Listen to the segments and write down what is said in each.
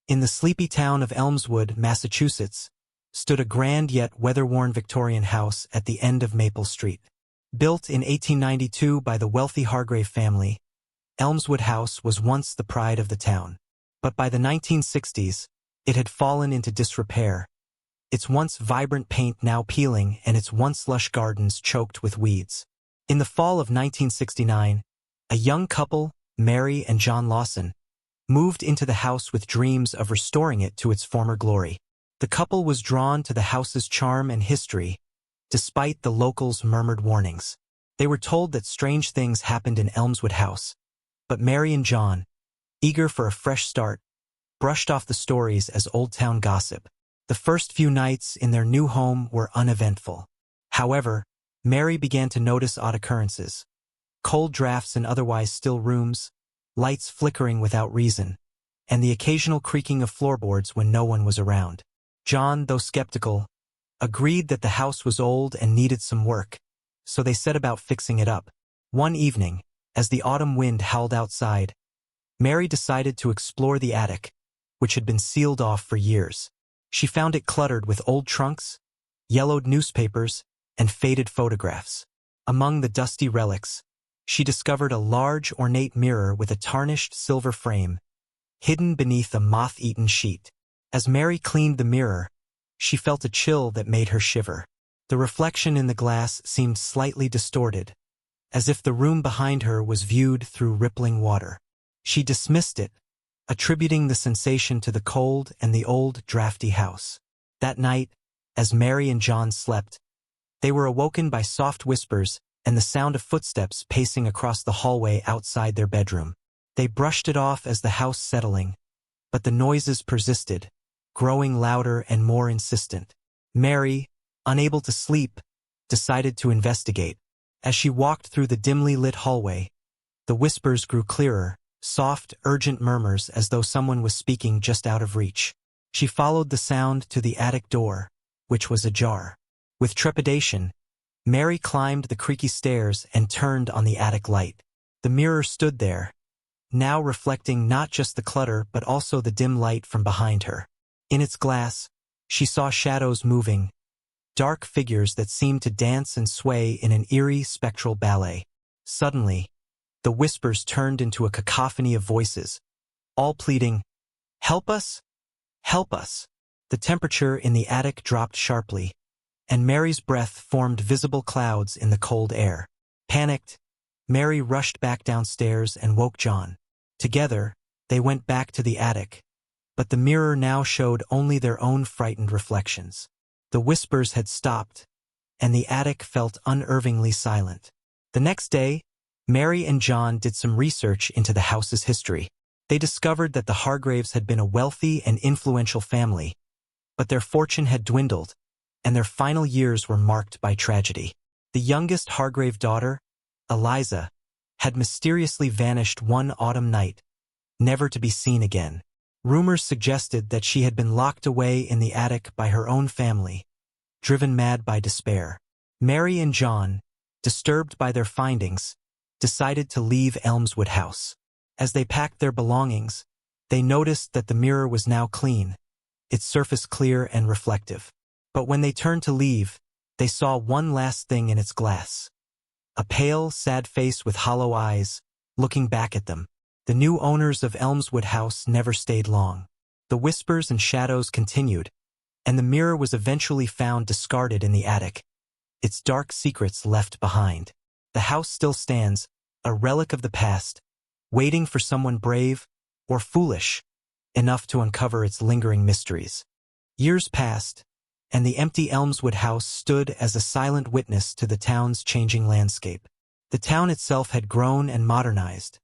In the sleepy town of Elmswood, Massachusetts, stood a grand yet weather-worn Victorian house at the end of Maple Street. Built in 1892 by the wealthy Hargrave family, Elmswood House was once the pride of the town. But by the 1960s, it had fallen into disrepair, its once vibrant paint now peeling and its once lush gardens choked with weeds. In the fall of 1969, a young couple, Mary and John Lawson, moved into the house with dreams of restoring it to its former glory. The couple was drawn to the house's charm and history, despite the locals' murmured warnings. They were told that strange things happened in Elmswood House, but Mary and John, eager for a fresh start, brushed off the stories as old-town gossip. The first few nights in their new home were uneventful. However, Mary began to notice odd occurrences. Cold drafts in otherwise still rooms, lights flickering without reason, and the occasional creaking of floorboards when no one was around. John, though skeptical, agreed that the house was old and needed some work, so they set about fixing it up. One evening, as the autumn wind howled outside, Mary decided to explore the attic, which had been sealed off for years. She found it cluttered with old trunks, yellowed newspapers, and faded photographs. Among the dusty relics, she discovered a large, ornate mirror with a tarnished silver frame, hidden beneath a moth-eaten sheet. As Mary cleaned the mirror, she felt a chill that made her shiver. The reflection in the glass seemed slightly distorted, as if the room behind her was viewed through rippling water. She dismissed it, attributing the sensation to the cold and the old, drafty house. That night, as Mary and John slept, they were awoken by soft whispers and the sound of footsteps pacing across the hallway outside their bedroom. They brushed it off as the house settling, but the noises persisted, growing louder and more insistent. Mary, unable to sleep, decided to investigate. As she walked through the dimly lit hallway, the whispers grew clearer, soft, urgent murmurs as though someone was speaking just out of reach. She followed the sound to the attic door, which was ajar. With trepidation, Mary climbed the creaky stairs and turned on the attic light. The mirror stood there, now reflecting not just the clutter but also the dim light from behind her. In its glass, she saw shadows moving, dark figures that seemed to dance and sway in an eerie, spectral ballet. Suddenly, the whispers turned into a cacophony of voices, all pleading, "Help us! Help us!" The temperature in the attic dropped sharply, and Mary's breath formed visible clouds in the cold air. Panicked, Mary rushed back downstairs and woke John. Together, they went back to the attic, but the mirror now showed only their own frightened reflections. The whispers had stopped, and the attic felt unervingly silent. The next day, Mary and John did some research into the house's history. They discovered that the Hargraves had been a wealthy and influential family, but their fortune had dwindled, and their final years were marked by tragedy. The youngest Hargrave daughter, Eliza, had mysteriously vanished one autumn night, never to be seen again. Rumors suggested that she had been locked away in the attic by her own family, driven mad by despair. Mary and John, disturbed by their findings, decided to leave Elmswood House. As they packed their belongings, they noticed that the mirror was now clean, its surface clear and reflective. But when they turned to leave, they saw one last thing in its glass. A pale, sad face with hollow eyes, looking back at them. The new owners of Elmswood House never stayed long. The whispers and shadows continued, and the mirror was eventually found discarded in the attic, its dark secrets left behind. The house still stands, a relic of the past, waiting for someone brave, or foolish, enough to uncover its lingering mysteries. Years passed, and the empty Elmswood House stood as a silent witness to the town's changing landscape. The town itself had grown and modernized,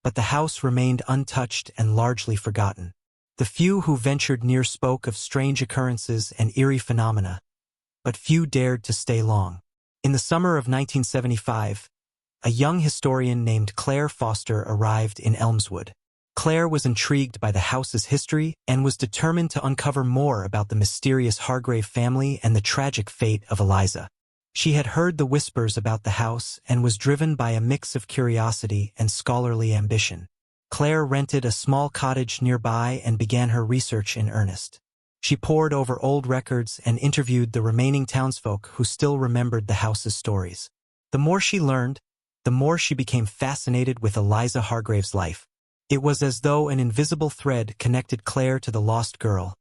but the house remained untouched and largely forgotten. The few who ventured near spoke of strange occurrences and eerie phenomena, but few dared to stay long. In the summer of 1975, a young historian named Claire Foster arrived in Elmswood. Claire was intrigued by the house's history and was determined to uncover more about the mysterious Hargrave family and the tragic fate of Eliza. She had heard the whispers about the house and was driven by a mix of curiosity and scholarly ambition. Claire rented a small cottage nearby and began her research in earnest. She pored over old records and interviewed the remaining townsfolk who still remembered the house's stories. The more she learned, the more she became fascinated with Eliza Hargrave's life. It was as though an invisible thread connected Claire to the lost girl,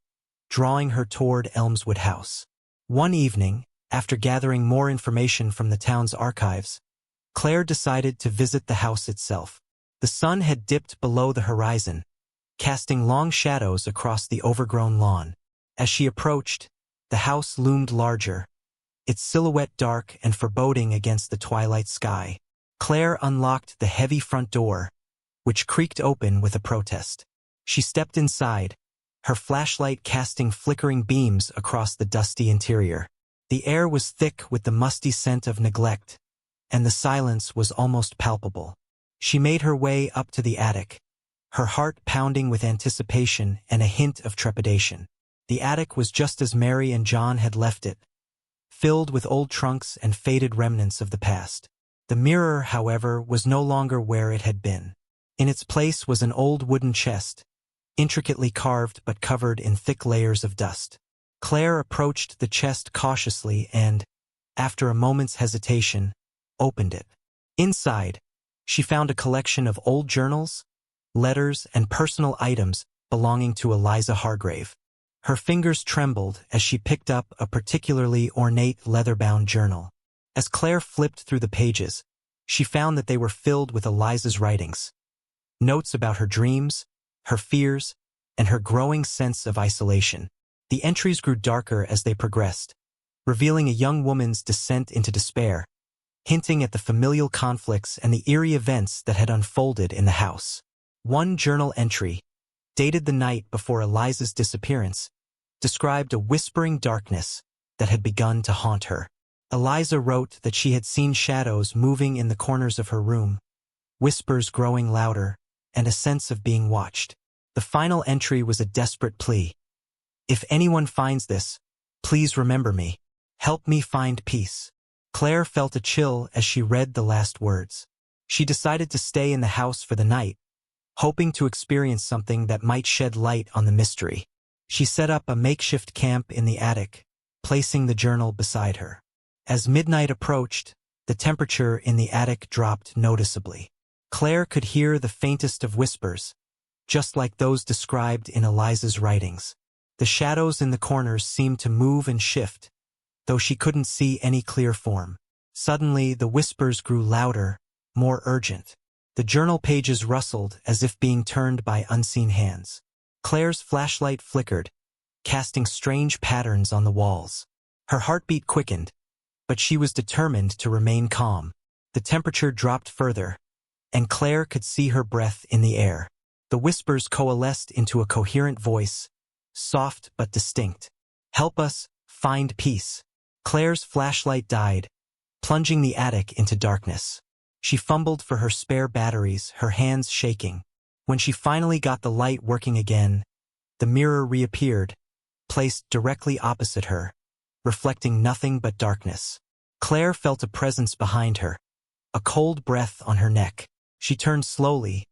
drawing her toward Elmswood House. One evening, after gathering more information from the town's archives, Claire decided to visit the house itself. The sun had dipped below the horizon, casting long shadows across the overgrown lawn. As she approached, the house loomed larger, its silhouette dark and foreboding against the twilight sky. Claire unlocked the heavy front door, which creaked open with a protest. She stepped inside, her flashlight casting flickering beams across the dusty interior. The air was thick with the musty scent of neglect, and the silence was almost palpable. She made her way up to the attic, her heart pounding with anticipation and a hint of trepidation. The attic was just as Mary and John had left it, filled with old trunks and faded remnants of the past. The mirror, however, was no longer where it had been. In its place was an old wooden chest, intricately carved but covered in thick layers of dust. Claire approached the chest cautiously and, after a moment's hesitation, opened it. Inside, she found a collection of old journals, letters, and personal items belonging to Eliza Hargrave. Her fingers trembled as she picked up a particularly ornate leather-bound journal. As Claire flipped through the pages, she found that they were filled with Eliza's writings. Notes about her dreams, her fears, and her growing sense of isolation. The entries grew darker as they progressed, revealing a young woman's descent into despair, hinting at the familial conflicts and the eerie events that had unfolded in the house. One journal entry, dated the night before Eliza's disappearance, described a whispering darkness that had begun to haunt her. Eliza wrote that she had seen shadows moving in the corners of her room, whispers growing louder, and a sense of being watched. The final entry was a desperate plea. "If anyone finds this, please remember me. Help me find peace." Claire felt a chill as she read the last words. She decided to stay in the house for the night, hoping to experience something that might shed light on the mystery. She set up a makeshift camp in the attic, placing the journal beside her. As midnight approached, the temperature in the attic dropped noticeably. Claire could hear the faintest of whispers, just like those described in Eliza's writings. The shadows in the corners seemed to move and shift, though she couldn't see any clear form. Suddenly, the whispers grew louder, more urgent. The journal pages rustled as if being turned by unseen hands. Claire's flashlight flickered, casting strange patterns on the walls. Her heartbeat quickened, but she was determined to remain calm. The temperature dropped further, and Claire could see her breath in the air. The whispers coalesced into a coherent voice, soft but distinct. "Help us find peace." Claire's flashlight died, plunging the attic into darkness. She fumbled for her spare batteries, her hands shaking. When she finally got the light working again, the mirror reappeared, placed directly opposite her, reflecting nothing but darkness. Claire felt a presence behind her, a cold breath on her neck. She turned slowly,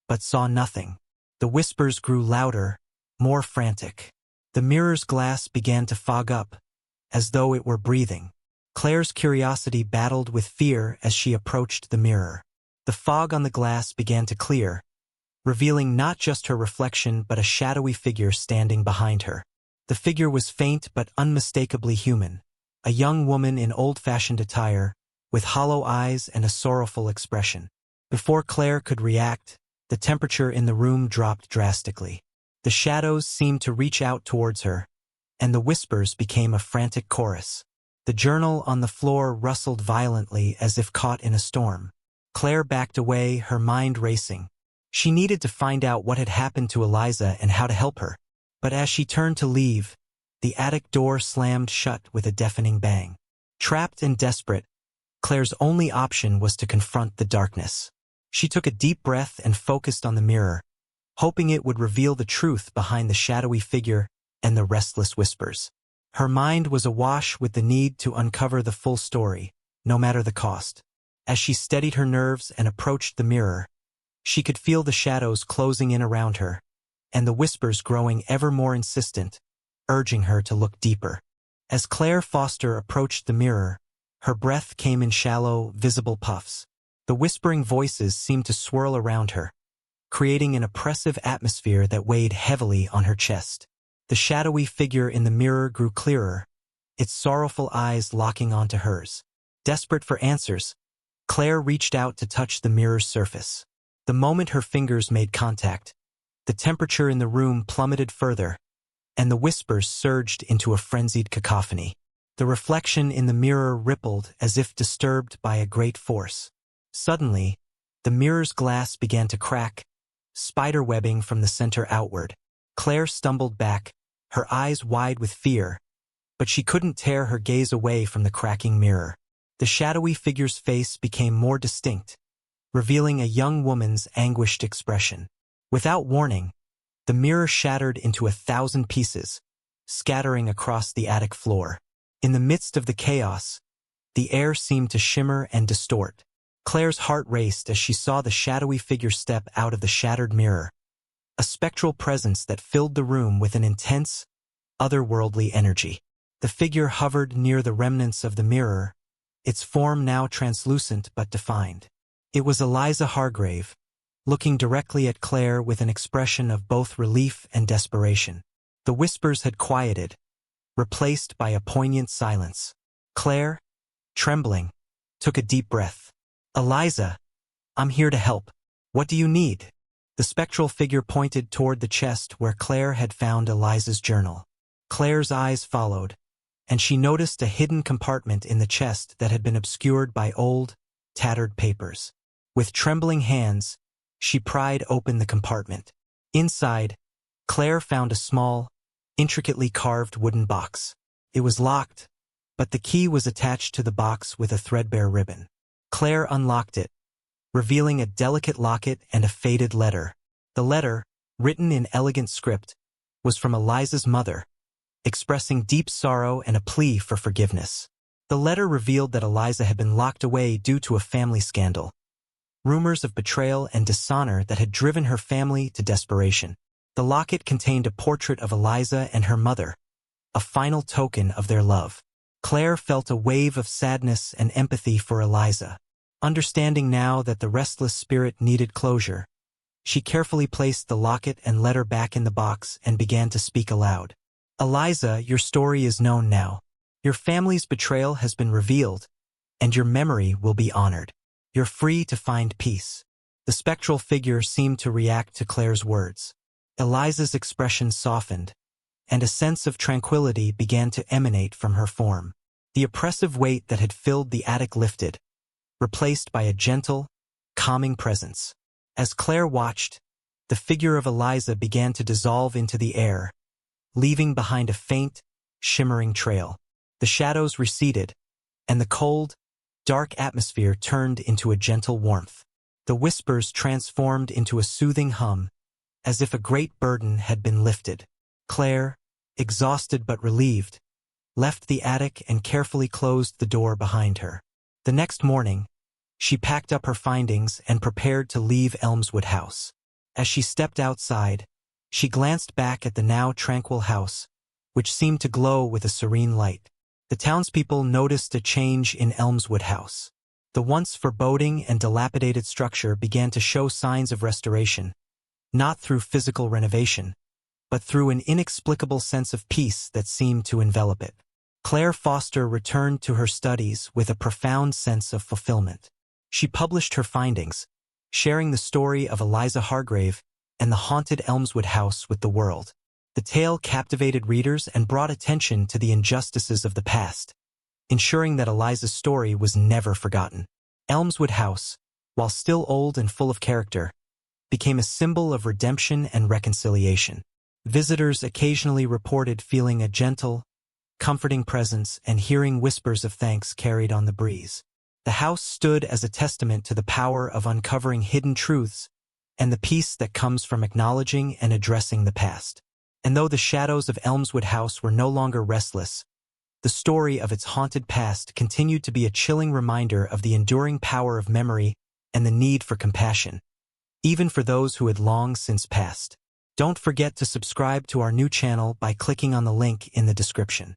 but saw nothing. The whispers grew louder, more frantic. The mirror's glass began to fog up, as though it were breathing. Claire's curiosity battled with fear as she approached the mirror. The fog on the glass began to clear, revealing not just her reflection but a shadowy figure standing behind her. The figure was faint but unmistakably human, a young woman in old-fashioned attire, with hollow eyes and a sorrowful expression. Before Claire could react, the temperature in the room dropped drastically. The shadows seemed to reach out towards her, and the whispers became a frantic chorus. The journal on the floor rustled violently as if caught in a storm. Claire backed away, her mind racing. She needed to find out what had happened to Eliza and how to help her. But as she turned to leave, the attic door slammed shut with a deafening bang. Trapped and desperate, Claire's only option was to confront the darkness. She took a deep breath and focused on the mirror, hoping it would reveal the truth behind the shadowy figure and the restless whispers. Her mind was awash with the need to uncover the full story, no matter the cost. As she steadied her nerves and approached the mirror, She could feel the shadows closing in around her, and the whispers growing ever more insistent, urging her to look deeper. As Claire Foster approached the mirror, her breath came in shallow, visible puffs. The whispering voices seemed to swirl around her, creating an oppressive atmosphere that weighed heavily on her chest. The shadowy figure in the mirror grew clearer, its sorrowful eyes locking onto hers. Desperate for answers, Claire reached out to touch the mirror's surface. The moment her fingers made contact, the temperature in the room plummeted further, and the whispers surged into a frenzied cacophony. The reflection in the mirror rippled as if disturbed by a great force. Suddenly, the mirror's glass began to crack, spiderwebbing from the center outward. Claire stumbled back, her eyes wide with fear, but she couldn't tear her gaze away from the cracking mirror. The shadowy figure's face became more distinct, revealing a young woman's anguished expression. Without warning, the mirror shattered into 1,000 pieces, scattering across the attic floor. In the midst of the chaos, the air seemed to shimmer and distort. Claire's heart raced as she saw the shadowy figure step out of the shattered mirror, a spectral presence that filled the room with an intense, otherworldly energy. The figure hovered near the remnants of the mirror, its form now translucent but defined. It was Eliza Hargrave, looking directly at Claire with an expression of both relief and desperation. The whispers had quieted, replaced by a poignant silence. Claire, trembling, took a deep breath. "Eliza, I'm here to help. What do you need?" The spectral figure pointed toward the chest where Claire had found Eliza's journal. Claire's eyes followed, and she noticed a hidden compartment in the chest that had been obscured by old, tattered papers. With trembling hands, she pried open the compartment. Inside, Claire found a small, intricately carved wooden box. It was locked, but the key was attached to the box with a threadbare ribbon. Claire unlocked it, revealing a delicate locket and a faded letter. The letter, written in elegant script, was from Eliza's mother, expressing deep sorrow and a plea for forgiveness. The letter revealed that Eliza had been locked away due to a family scandal, rumors of betrayal and dishonor that had driven her family to desperation. The locket contained a portrait of Eliza and her mother, a final token of their love. Claire felt a wave of sadness and empathy for Eliza. Understanding now that the restless spirit needed closure, she carefully placed the locket and letter back in the box and began to speak aloud. "Eliza, your story is known now. Your family's betrayal has been revealed, and your memory will be honored. You're free to find peace." The spectral figure seemed to react to Claire's words. Eliza's expression softened, and a sense of tranquility began to emanate from her form. The oppressive weight that had filled the attic lifted, replaced by a gentle, calming presence. As Claire watched, the figure of Eliza began to dissolve into the air, leaving behind a faint, shimmering trail. The shadows receded, and the cold, dark atmosphere turned into a gentle warmth. The whispers transformed into a soothing hum, as if a great burden had been lifted. Claire, exhausted but relieved, left the attic and carefully closed the door behind her. The next morning, she packed up her findings and prepared to leave Elmswood House. As she stepped outside, she glanced back at the now tranquil house, which seemed to glow with a serene light. The townspeople noticed a change in Elmswood House. The once foreboding and dilapidated structure began to show signs of restoration, not through physical renovation, but through an inexplicable sense of peace that seemed to envelop it. Claire Foster returned to her studies with a profound sense of fulfillment. She published her findings, sharing the story of Eliza Hargrave and the haunted Elmswood House with the world. The tale captivated readers and brought attention to the injustices of the past, ensuring that Eliza's story was never forgotten. Elmswood House, while still old and full of character, became a symbol of redemption and reconciliation. Visitors occasionally reported feeling a gentle, comforting presence and hearing whispers of thanks carried on the breeze. The house stood as a testament to the power of uncovering hidden truths and the peace that comes from acknowledging and addressing the past. And though the shadows of Elmswood House were no longer restless, the story of its haunted past continued to be a chilling reminder of the enduring power of memory and the need for compassion. even for those who had long since passed. Don't forget to subscribe to our new channel by clicking on the link in the description.